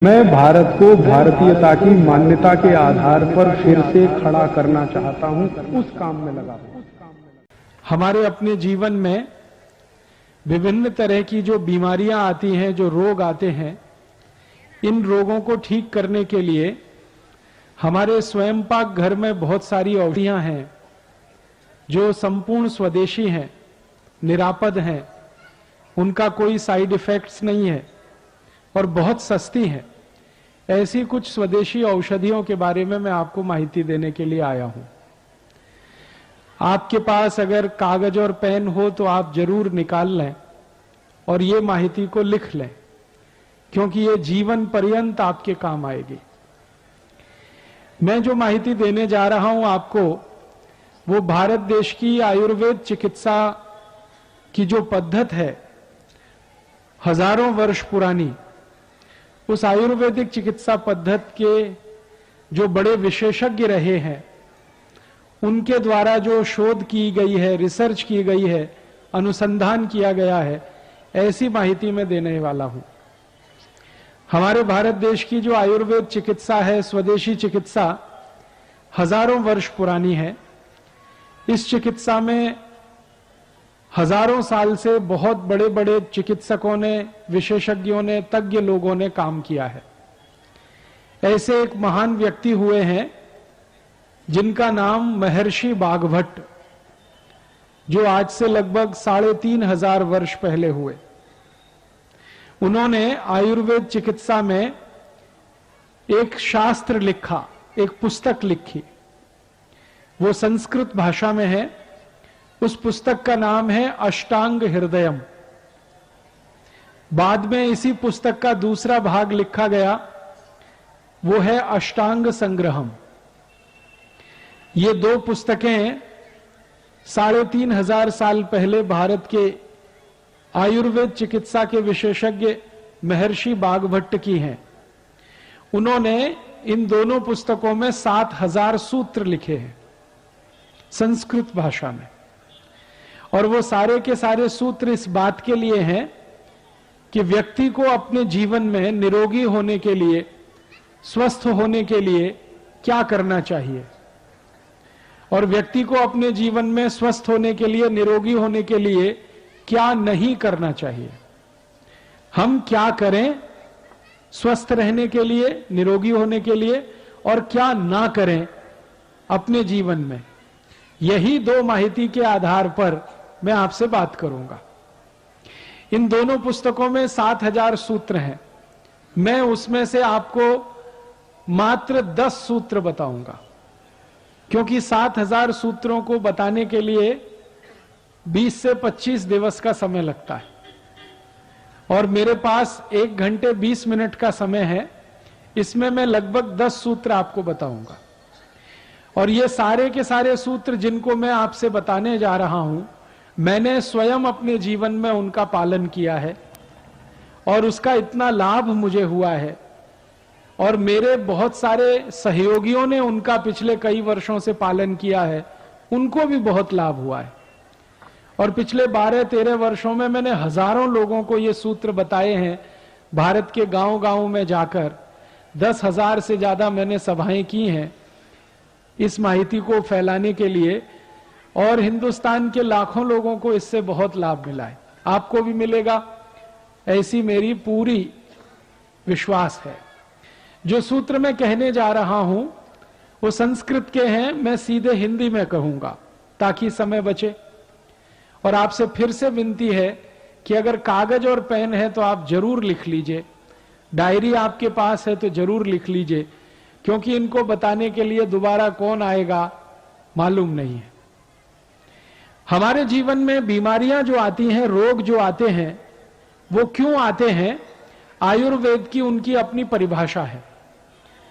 मैं भारत को भारतीयता की मान्यता के आधार पर फिर से खड़ा करना चाहता हूं, उस काम में लगा हूं। हमारे अपने जीवन में विभिन्न तरह की जो बीमारियां आती हैं, जो रोग आते हैं, इन रोगों को ठीक करने के लिए हमारे स्वयं पाक घर में बहुत सारी औषधियां हैं जो संपूर्ण स्वदेशी हैं, निरापद हैं, उनका कोई साइड इफेक्ट्स नहीं है और बहुत सस्ती है। ऐसी कुछ स्वदेशी औषधियों के बारे में मैं आपको माहिती देने के लिए आया हूं। आपके पास अगर कागज और पेन हो तो आप जरूर निकाल लें और ये माहिती को लिख लें, क्योंकि ये जीवन पर्यंत आपके काम आएगी। मैं जो माहिती देने जा रहा हूं आपको, वो भारत देश की आयुर्वेद चिकित्सा की जो पद्धत है, हजारों वर्ष पुरानी, उस आयुर्वेदिक चिकित्सा पद्धति के जो बड़े विशेषज्ञ रहे हैं, उनके द्वारा जो शोध की गई है, रिसर्च की गई है, अनुसंधान किया गया है, ऐसी माहिती मैं देने वाला हूं। हमारे भारत देश की जो आयुर्वेद चिकित्सा है, स्वदेशी चिकित्सा, हजारों वर्ष पुरानी है। इस चिकित्सा में हजारों साल से बहुत बड़े बड़े चिकित्सकों ने, विशेषज्ञों ने, तज्ञ लोगों ने काम किया है। ऐसे एक महान व्यक्ति हुए हैं जिनका नाम महर्षि बाघभट्ट, जो आज से लगभग 3500 वर्ष पहले हुए। उन्होंने आयुर्वेद चिकित्सा में एक शास्त्र लिखा, एक पुस्तक लिखी। वो संस्कृत भाषा में है। उस पुस्तक का नाम है अष्टांग हृदयम। बाद में इसी पुस्तक का दूसरा भाग लिखा गया, वो है अष्टांग संग्रहम। ये दो पुस्तकें 3500 साल पहले भारत के आयुर्वेद चिकित्सा के विशेषज्ञ महर्षि बाघभट्ट की हैं। उन्होंने इन दोनों पुस्तकों में 7000 सूत्र लिखे हैं संस्कृत भाषा में, और वो सारे के सारे सूत्र इस बात के लिए हैं कि व्यक्ति को अपने जीवन में निरोगी होने के लिए, स्वस्थ होने के लिए क्या करना चाहिए, और व्यक्ति को अपने जीवन में स्वस्थ होने के लिए, निरोगी होने के लिए क्या नहीं करना चाहिए। हम क्या करें स्वस्थ रहने के लिए, निरोगी होने के लिए, और क्या ना करें अपने जीवन में। यही दो माहिती के आधार पर मैं आपसे बात करूंगा। इन दोनों पुस्तकों में 7000 सूत्र हैं। मैं उसमें से आपको मात्र 10 सूत्र बताऊंगा, क्योंकि 7000 सूत्रों को बताने के लिए 20 से 25 दिवस का समय लगता है, और मेरे पास 1 घंटे 20 मिनट का समय है। इसमें मैं लगभग 10 सूत्र आपको बताऊंगा, और ये सारे के सारे सूत्र जिनको मैं आपसे बताने जा रहा हूं, मैंने स्वयं अपने जीवन में उनका पालन किया है, और उसका इतना लाभ मुझे हुआ है, और मेरे बहुत सारे सहयोगियों ने उनका पिछले कई वर्षों से पालन किया है, उनको भी बहुत लाभ हुआ है। और पिछले 12-13 वर्षों में मैंने हजारों लोगों को ये सूत्र बताए हैं। भारत के गांव-गांव में जाकर 10,000 से ज्यादा मैंने सभाएं की हैं इस माहिती को फैलाने के लिए, और हिंदुस्तान के लाखों लोगों को इससे बहुत लाभ मिला है। आपको भी मिलेगा, ऐसी मेरी पूरी विश्वास है। जो सूत्र मैं कहने जा रहा हूं वो संस्कृत के हैं, मैं सीधे हिंदी में कहूंगा ताकि समय बचे। और आपसे फिर से विनती है कि अगर कागज और पेन है तो आप जरूर लिख लीजिए, डायरी आपके पास है तो जरूर लिख लीजिए, क्योंकि इनको बताने के लिए दोबारा कौन आएगा मालूम नहीं है। हमारे जीवन में बीमारियां जो आती हैं, रोग जो आते हैं, वो क्यों आते हैं? आयुर्वेद की उनकी अपनी परिभाषा है,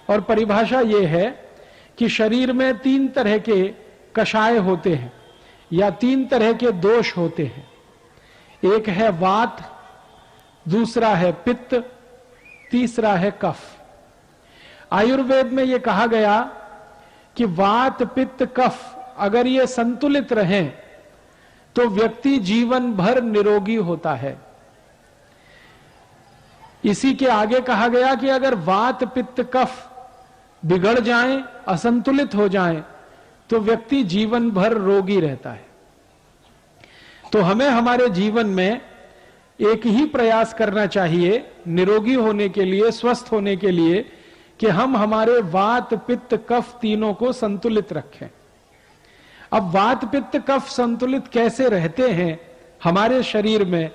और परिभाषा ये है कि शरीर में 3 तरह के कषाय होते हैं, या 3 तरह के दोष होते हैं। एक है वात, दूसरा है पित्त, तीसरा है कफ। आयुर्वेद में यह कहा गया कि वात, पित्त, कफ अगर ये संतुलित रहें तो व्यक्ति जीवन भर निरोगी होता है। इसी के आगे कहा गया कि अगर वात पित्त कफ बिगड़ जाएं, असंतुलित हो जाएं, तो व्यक्ति जीवन भर रोगी रहता है। तो हमें हमारे जीवन में एक ही प्रयास करना चाहिए निरोगी होने के लिए, स्वस्थ होने के लिए, कि हम हमारे वात पित्त कफ तीनों को संतुलित रखें। अब वात पित्त कफ संतुलित कैसे रहते हैं हमारे शरीर में,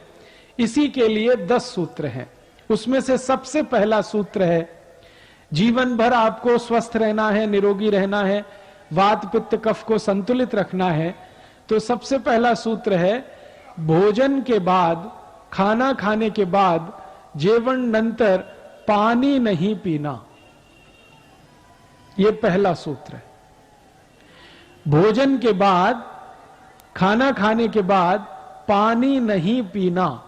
इसी के लिए 10 सूत्र हैं। उसमें से सबसे पहला सूत्र है, जीवन भर आपको स्वस्थ रहना है, निरोगी रहना है, वात पित्त कफ को संतुलित रखना है, तो सबसे पहला सूत्र है, भोजन के बाद, खाना खाने के बाद, जेवण नंतर पानी नहीं पीना। यह पहला सूत्र है। भोजन के बाद, खाना खाने के बाद पानी नहीं पीना।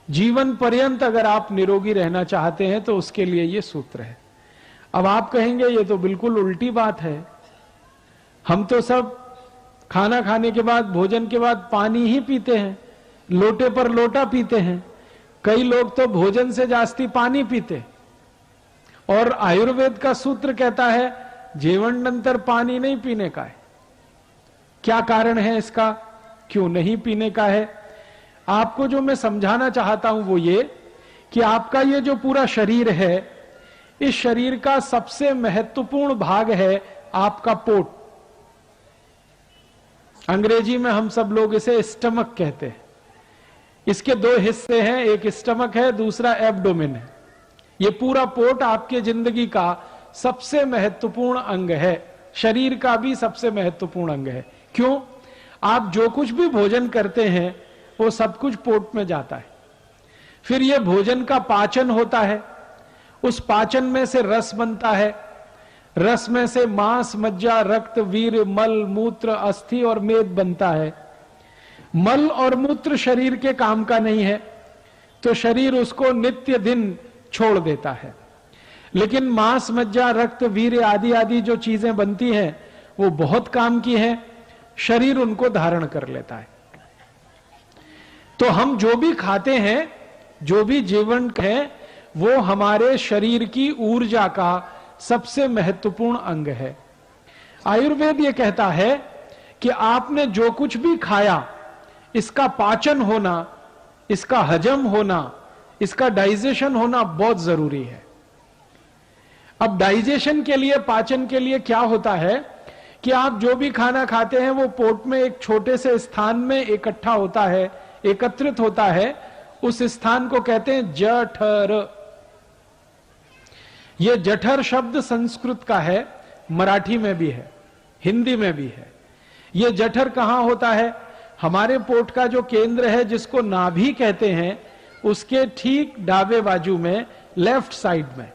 जीवन पर्यंत अगर आप निरोगी रहना चाहते हैं तो उसके लिए यह सूत्र है। अब आप कहेंगे ये तो बिल्कुल उल्टी बात है, हम तो सब खाना खाने के बाद, भोजन के बाद पानी ही पीते हैं, लोटे पर लोटा पीते हैं। कई लोग तो भोजन से जास्ती पानी पीते। और आयुर्वेद का सूत्र कहता है जेवण नंतर पानी नहीं पीने का है। क्या कारण है इसका, क्यों नहीं पीने का है? आपको जो मैं समझाना चाहता हूं वो ये कि आपका ये जो पूरा शरीर है, इस शरीर का सबसे महत्वपूर्ण भाग है आपका पोट। अंग्रेजी में हम सब लोग इसे स्टमक कहते हैं। इसके 2 हिस्से हैं, एक स्टमक है, दूसरा एब्डोमेन है। ये पूरा पोट आपके जिंदगी का सबसे महत्वपूर्ण अंग है, शरीर का भी सबसे महत्वपूर्ण अंग है। क्यों? आप जो कुछ भी भोजन करते हैं वो सब कुछ पोट में जाता है। फिर ये भोजन का पाचन होता है, उस पाचन में से रस बनता है, रस में से मांस, मज्जा, रक्त, वीर, मल, मूत्र, अस्थि और मेद बनता है। मल और मूत्र शरीर के काम का नहीं है, तो शरीर उसको नित्य दिन छोड़ देता है। लेकिन मांस, मज्जा, रक्त, वीर आदि आदि जो चीजें बनती हैं वो बहुत काम की हैं, शरीर उनको धारण कर लेता है। तो हम जो भी खाते हैं, जो भी जीवन है, वो हमारे शरीर की ऊर्जा का सबसे महत्वपूर्ण अंग है। आयुर्वेद ये कहता है कि आपने जो कुछ भी खाया, इसका पाचन होना, इसका हजम होना, इसका डाइजेशन होना बहुत जरूरी है। अब डाइजेशन के लिए, पाचन के लिए क्या होता है कि आप जो भी खाना खाते हैं वो पोट में एक छोटे से स्थान में इकट्ठा होता है, एकत्रित होता है। उस स्थान को कहते हैं जठर। यह जठर शब्द संस्कृत का है, मराठी में भी है, हिंदी में भी है। यह जठर कहां होता है? हमारे पोट का जो केंद्र है, जिसको नाभि कहते हैं, उसके ठीक दावे बाजू में, लेफ्ट साइड में,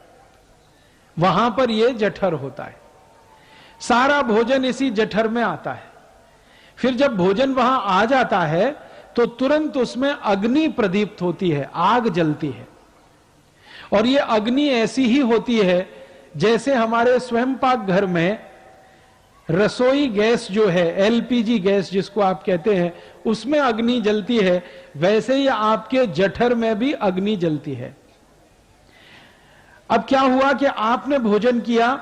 वहां पर यह जठर होता है। सारा भोजन इसी जठर में आता है। फिर जब भोजन वहां आ जाता है तो तुरंत उसमें अग्नि प्रदीप्त होती है, आग जलती है। और ये अग्नि ऐसी ही होती है जैसे हमारे स्वयं पाक घर में रसोई गैस जो है, एलपीजी गैस जिसको आप कहते हैं, उसमें अग्नि जलती है, वैसे ही आपके जठर में भी अग्नि जलती है। अब क्या हुआ कि आपने भोजन किया,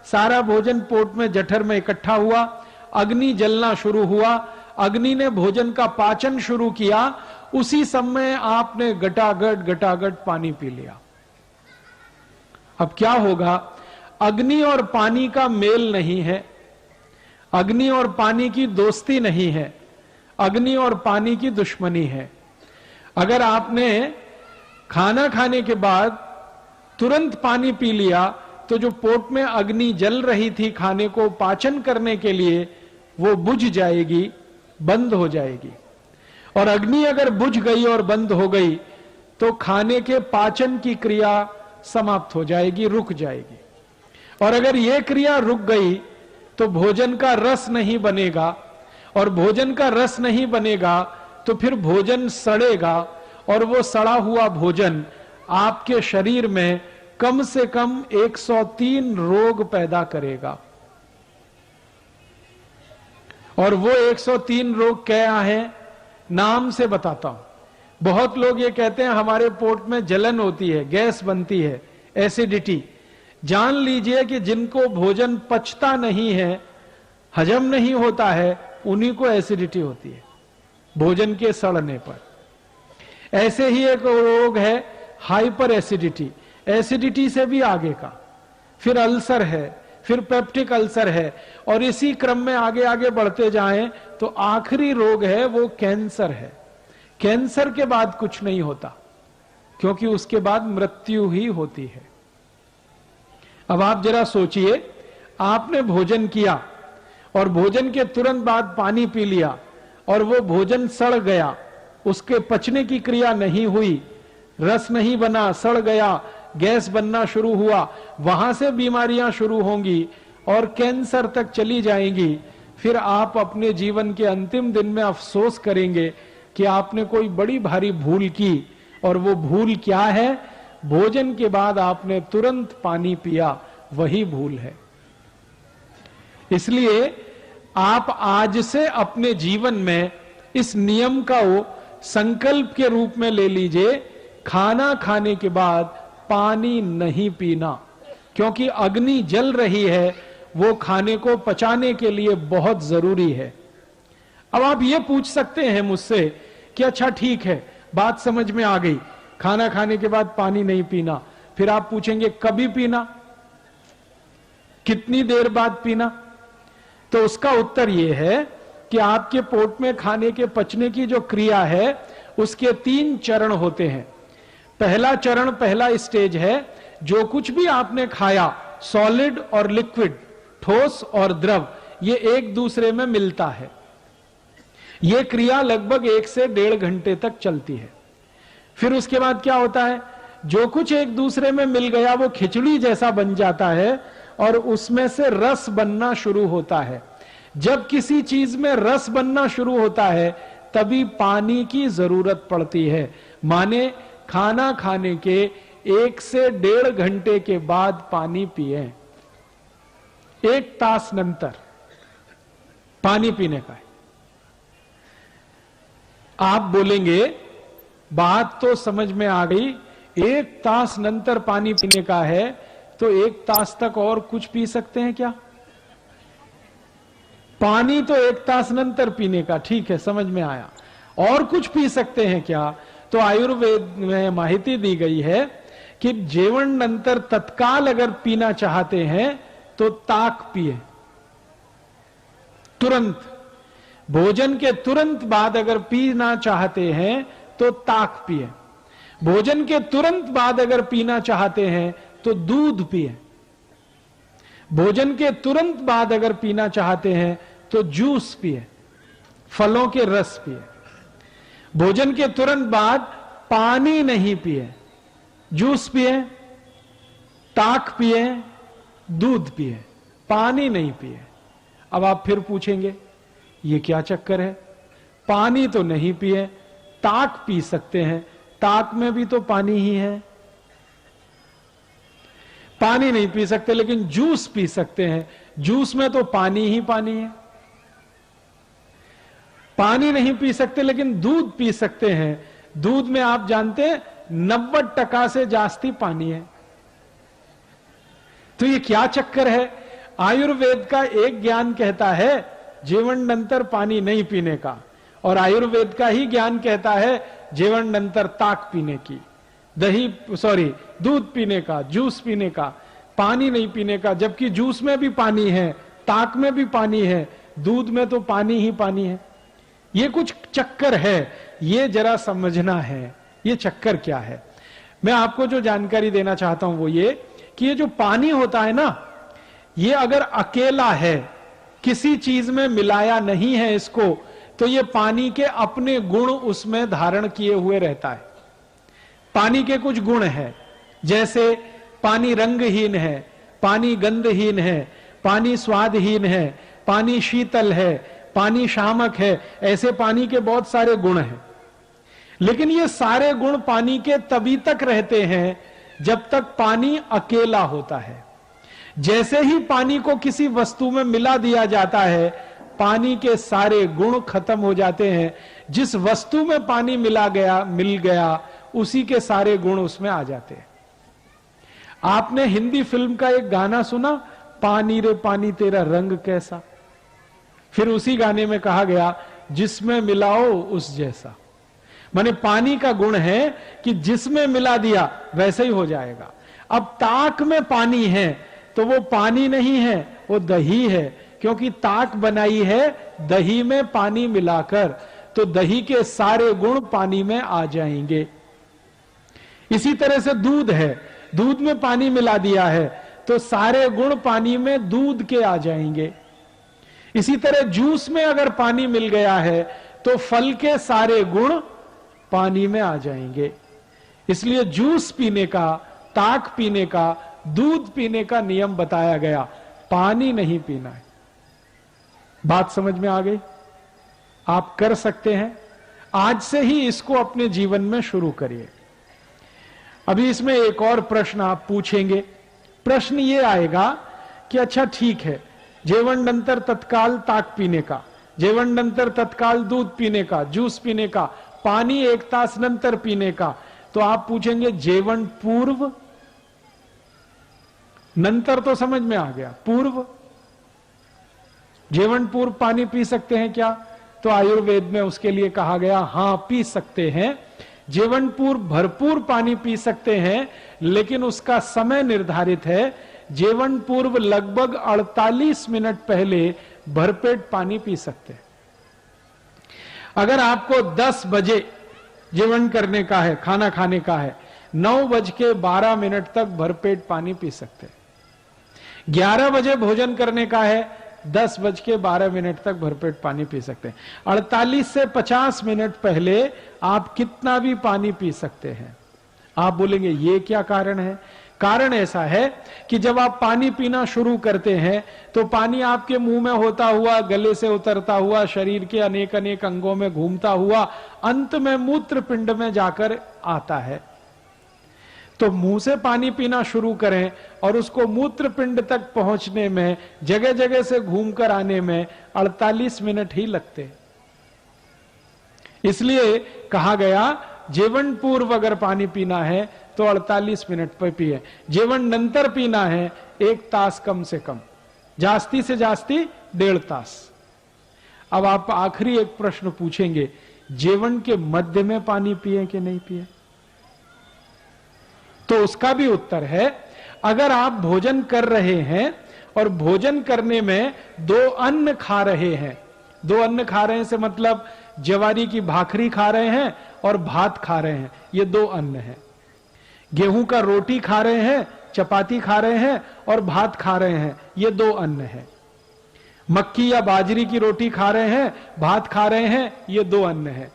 सारा भोजन पोट में, जठर में इकट्ठा हुआ, अग्नि जलना शुरू हुआ, अग्नि ने भोजन का पाचन शुरू किया, उसी समय आपने गटागट गटागट पानी पी लिया। अब क्या होगा? अग्नि और पानी का मेल नहीं है, अग्नि और पानी की दोस्ती नहीं है, अग्नि और पानी की दुश्मनी है। अगर आपने खाना खाने के बाद तुरंत पानी पी लिया तो जो पोट में अग्नि जल रही थी खाने को पाचन करने के लिए, वो बुझ जाएगी, बंद हो जाएगी। और अग्नि अगर बुझ गई और बंद हो गई तो खाने के पाचन की क्रिया समाप्त हो जाएगी, रुक जाएगी। और अगर यह क्रिया रुक गई तो भोजन का रस नहीं बनेगा, और भोजन का रस नहीं बनेगा तो फिर भोजन सड़ेगा, और वो सड़ा हुआ भोजन आपके शरीर में कम से कम 103 रोग पैदा करेगा। और वो 103 रोग क्या हैं? नाम से बताता हूं। बहुत लोग ये कहते हैं हमारे पोट में जलन होती है, गैस बनती है, एसिडिटी। जान लीजिए कि जिनको भोजन पचता नहीं है, हजम नहीं होता है, उन्हीं को एसिडिटी होती है भोजन के सड़ने पर। ऐसे ही एक रोग है हाइपर एसिडिटी, एसिडिटी से भी आगे का, फिर अल्सर है, फिर पेप्टिक अल्सर है, और इसी क्रम में आगे आगे बढ़ते जाएं तो आखिरी रोग है वो कैंसर है। कैंसर के बाद कुछ नहीं होता, क्योंकि उसके बाद मृत्यु ही होती है। अब आप जरा सोचिए, आपने भोजन किया और भोजन के तुरंत बाद पानी पी लिया और वो भोजन सड़ गया, उसके पचने की क्रिया नहीं हुई, रस नहीं बना, सड़ गया, गैस बनना शुरू हुआ, वहां से बीमारियां शुरू होंगी और कैंसर तक चली जाएंगी। फिर आप अपने जीवन के अंतिम दिन में अफसोस करेंगे कि आपने कोई बड़ी भारी भूल की। और वो भूल क्या है? भोजन के बाद आपने तुरंत पानी पिया, वही भूल है। इसलिए आप आज से अपने जीवन में इस नियम का वो संकल्प के रूप में ले लीजिए, खाना खाने के बाद पानी नहीं पीना, क्योंकि अग्नि जल रही है, वो खाने को पचाने के लिए बहुत जरूरी है। अब आप ये पूछ सकते हैं मुझसे कि अच्छा ठीक है, बात समझ में आ गई, खाना खाने के बाद पानी नहीं पीना। फिर आप पूछेंगे कभी पीना, कितनी देर बाद पीना? तो उसका उत्तर यह है कि आपके पोट में खाने के पचने की जो क्रिया है उसके 3 चरण होते हैं। पहला चरण, पहला स्टेज है, जो कुछ भी आपने खाया, सॉलिड और लिक्विड, ठोस और द्रव, ये एक दूसरे में मिलता है। यह क्रिया लगभग 1 से 1.5 घंटे तक चलती है। फिर उसके बाद क्या होता है? जो कुछ एक दूसरे में मिल गया वो खिचड़ी जैसा बन जाता है और उसमें से रस बनना शुरू होता है। जब किसी चीज में रस बनना शुरू होता है तभी पानी की जरूरत पड़ती है। माने खाना खाने के 1 से 1.5 घंटे के बाद पानी पिए। 1 तास नंतर पानी पीने का है। आप बोलेंगे बात तो समझ में आ गई, 1 तास नंतर पानी पीने का है, तो 1 तास तक और कुछ पी सकते हैं क्या? पानी तो 1 तास नंतर पीने का, ठीक है, समझ में आया। और कुछ पी सकते हैं क्या? तो आयुर्वेद में माहिती दी गई है कि जेवण नंतर तत्काल अगर पीना चाहते हैं तो ताक पिए, तुरंत। भोजन के तुरंत बाद अगर पीना चाहते हैं तो ताक पिए। भोजन के तुरंत बाद अगर पीना चाहते हैं तो दूध पिए। भोजन के तुरंत बाद अगर पीना चाहते हैं तो जूस पिए, फलों के रस पिए। भोजन के तुरंत बाद पानी नहीं पिए, जूस पिए, ताक पिए, दूध पिए, पानी नहीं पिए। अब आप फिर पूछेंगे ये क्या चक्कर है? पानी तो नहीं पिए, ताक पी सकते हैं, ताक में भी तो पानी ही है। पानी नहीं पी सकते लेकिन जूस पी सकते हैं, जूस में तो पानी ही पानी है। पानी नहीं पी सकते लेकिन दूध पी सकते हैं, दूध में आप जानते हैं 90% से जास्ती पानी है। तो ये क्या चक्कर है? आयुर्वेद का एक ज्ञान कहता है जीवन नंतर पानी नहीं पीने का, और आयुर्वेद का ही ज्ञान कहता है जीवन नंतर ताक पीने की, दूध पीने का, जूस पीने का, पानी नहीं पीने का। जबकि जूस में भी पानी है, ताक में भी पानी है, दूध में तो पानी ही पानी है। ये कुछ चक्कर है, ये जरा समझना है ये चक्कर क्या है। मैं आपको जो जानकारी देना चाहता हूं वो ये कि ये जो पानी होता है ना, ये अगर अकेला है, किसी चीज में मिलाया नहीं है इसको, तो ये पानी के अपने गुण उसमें धारण किए हुए रहता है। पानी के कुछ गुण हैं, जैसे पानी रंगहीन है, पानी गंधहीन है, पानी स्वादहीन है, पानी शीतल है, पानी शामक है। ऐसे पानी के बहुत सारे गुण हैं। लेकिन ये सारे गुण पानी के तभी तक रहते हैं जब तक पानी अकेला होता है। जैसे ही पानी को किसी वस्तु में मिला दिया जाता है, पानी के सारे गुण खत्म हो जाते हैं। जिस वस्तु में पानी मिल गया उसी के सारे गुण उसमें आ जाते हैं। आपने हिंदी फिल्म का एक गाना सुना, पानी रे पानी तेरा रंग कैसा। फिर उसी गाने में कहा गया जिसमें मिलाओ उस जैसा। माने पानी का गुण है कि जिसमें मिला दिया वैसे ही हो जाएगा। अब ताक में पानी है तो वो पानी नहीं है, वो दही है, क्योंकि ताक बनाई है दही में पानी मिलाकर, तो दही के सारे गुण पानी में आ जाएंगे। इसी तरह से दूध है, दूध में पानी मिला दिया है तो सारे गुण पानी में दूध के आ जाएंगे। इसी तरह जूस में अगर पानी मिल गया है तो फल के सारे गुण पानी में आ जाएंगे। इसलिए जूस पीने का, ताक पीने का, दूध पीने का नियम बताया गया, पानी नहीं पीना है। बात समझ में आ गई? आप कर सकते हैं, आज से ही इसको अपने जीवन में शुरू करिए। अभी इसमें एक और प्रश्न आप पूछेंगे। प्रश्न ये आएगा कि अच्छा ठीक है, जेवण नंतर तत्काल ताक पीने का, जेवण नंतर तत्काल दूध पीने का, जूस पीने का, पानी 1 तास नंतर पीने का, तो आप पूछेंगे जेवण पूर्व? नंतर तो समझ में आ गया, पूर्व? जेवण पूर्व पानी पी सकते हैं क्या? तो आयुर्वेद में उसके लिए कहा गया हां पी सकते हैं। जेवण पूर्व भरपूर पानी पी सकते हैं, लेकिन उसका समय निर्धारित है। जेवण पूर्व लगभग 48 मिनट पहले भरपेट पानी पी सकते हैं। अगर आपको 10 बजे जेवण करने का है, खाना खाने का है, 9:12 तक भरपेट पानी पी सकते हैं। 11 बजे भोजन करने का है, 10:12 तक भरपेट पानी पी सकते हैं। 48 से 50 मिनट पहले आप कितना भी पानी पी सकते हैं। आप बोलेंगे ये क्या कारण है? कारण ऐसा है कि जब आप पानी पीना शुरू करते हैं तो पानी आपके मुंह में होता हुआ, गले से उतरता हुआ, शरीर के अनेक अनेक अंगों में घूमता हुआ अंत में मूत्र पिंड में जाकर आता है। तो मुंह से पानी पीना शुरू करें और उसको मूत्र पिंड तक पहुंचने में, जगह जगह से घूमकर आने में 48 मिनट ही लगते हैं। इसलिए कहा गया जेवण पूर्व अगर पानी पीना है तो 48 मिनट पर पिए। जेवण नंतर पीना है 1 तास कम से कम, जास्ती से जास्ती 1.5 तास। अब आप आखिरी एक प्रश्न पूछेंगे, जेवण के मध्य में पानी पिए कि नहीं पिए? तो उसका भी उत्तर है, अगर आप भोजन कर रहे हैं और भोजन करने में 2 अन्न खा रहे हैं, 2 अन्न खा रहे हैं से मतलब ज्वारी की भाखरी खा रहे हैं और भात खा रहे हैं, ये 2 अन्न है। गेहूं का रोटी खा रहे हैं, चपाती खा रहे हैं और भात खा रहे हैं, ये 2 अन्न है। मक्की या बाजरी की रोटी खा रहे हैं, भात खा रहे हैं, ये 2 अन्न है।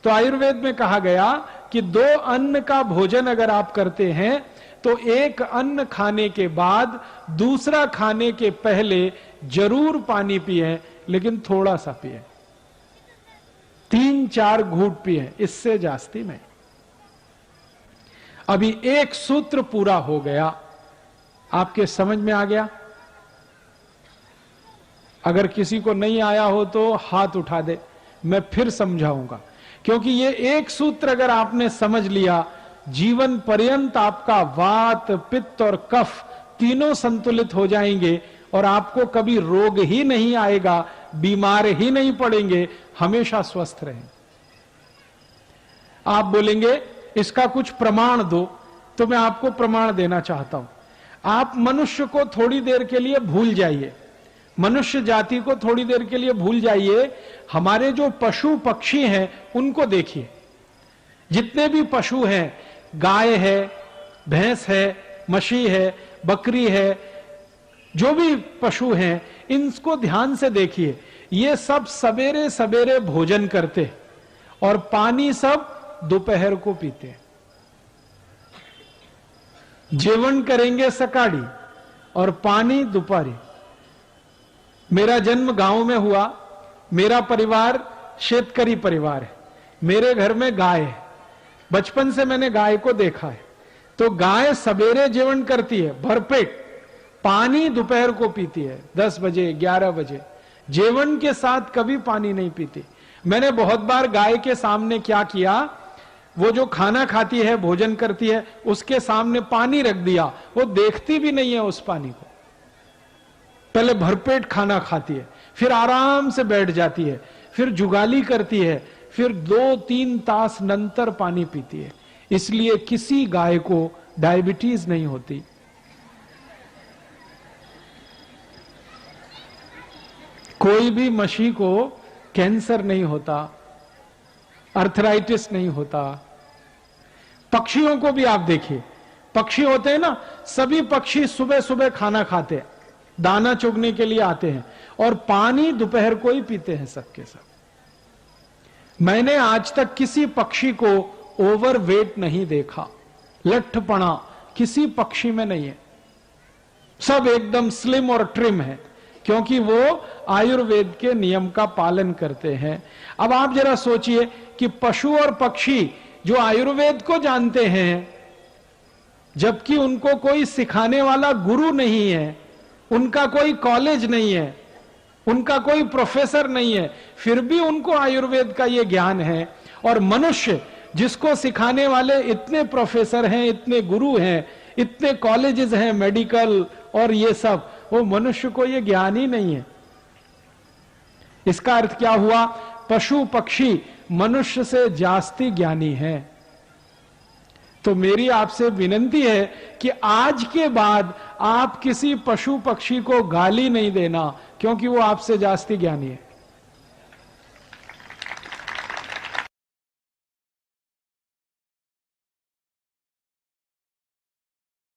तो आयुर्वेद में कहा गया कि 2 अन्न का भोजन अगर आप करते हैं तो एक अन्न खाने के बाद दूसरा खाने के पहले जरूर पानी पिए, लेकिन थोड़ा सा पिए, 3-4 घूंट पिए, इससे जास्ती नहीं। अभी एक सूत्र पूरा हो गया, आपके समझ में आ गया? अगर किसी को नहीं आया हो तो हाथ उठा दे, मैं फिर समझाऊंगा। क्योंकि ये एक सूत्र अगर आपने समझ लिया, जीवन पर्यंत आपका वात, पित्त और कफ तीनों संतुलित हो जाएंगे और आपको कभी रोग ही नहीं आएगा, बीमार ही नहीं पड़ेंगे, हमेशा स्वस्थ रहेंगे। आप बोलेंगे इसका कुछ प्रमाण दो, तो मैं आपको प्रमाण देना चाहता हूं। आप मनुष्य को थोड़ी देर के लिए भूल जाइए, मनुष्य जाति को थोड़ी देर के लिए भूल जाइए। हमारे जो पशु पक्षी हैं उनको देखिए। जितने भी पशु हैं, गाय है, भैंस है, मछली है, बकरी है, जो भी पशु हैं, इनको ध्यान से देखिए। ये सब सवेरे सवेरे भोजन करते और पानी सब दोपहर को पीते हैं। जेवण करेंगे सकाड़ी और पानी दोपहरी। मेरा जन्म गांव में हुआ, मेरा परिवार शेतकरी परिवार है, मेरे घर में गाय है, बचपन से मैंने गाय को देखा है। तो गाय सवेरे जेवण करती है भरपेट, पानी दोपहर को पीती है 10 बजे 11 बजे। जेवन के साथ कभी पानी नहीं पीती। मैंने बहुत बार गाय के सामने क्या किया, वो जो खाना खाती है, भोजन करती है, उसके सामने पानी रख दिया, वो देखती भी नहीं है उस पानी को। पहले भरपेट खाना खाती है, फिर आराम से बैठ जाती है, फिर जुगाली करती है, फिर 2-3 तास नंतर पानी पीती है। इसलिए किसी गाय को डायबिटीज नहीं होती। कोई भी मछली को कैंसर नहीं होता, अर्थराइटिस नहीं होता। पक्षियों को भी आप देखिए, पक्षी होते हैं ना, सभी पक्षी सुबह सुबह खाना खाते हैं, दाना चुगने के लिए आते हैं, और पानी दोपहर को ही पीते हैं सबके सब। मैंने आज तक किसी पक्षी को ओवरवेट नहीं देखा, लट्ठपना किसी पक्षी में नहीं है, सब एकदम स्लिम और ट्रिम है, क्योंकि वो आयुर्वेद के नियम का पालन करते हैं। अब आप जरा सोचिए कि पशु और पक्षी जो आयुर्वेद को जानते हैं, जबकि उनको कोई सिखाने वाला गुरु नहीं है, उनका कोई कॉलेज नहीं है, उनका कोई प्रोफेसर नहीं है, फिर भी उनको आयुर्वेद का ये ज्ञान है। और मनुष्य जिसको सिखाने वाले इतने प्रोफेसर हैं, इतने गुरु हैं, इतने कॉलेजेस हैं मेडिकल और ये सब, वो मनुष्य को ये ज्ञान ही नहीं है। इसका अर्थ क्या हुआ? पशु पक्षी मनुष्य से जास्ती ज्ञानी है। तो मेरी आपसे विनंती है कि आज के बाद आप किसी पशु पक्षी को गाली नहीं देना, क्योंकि वो आपसे जास्ती ज्ञानी है।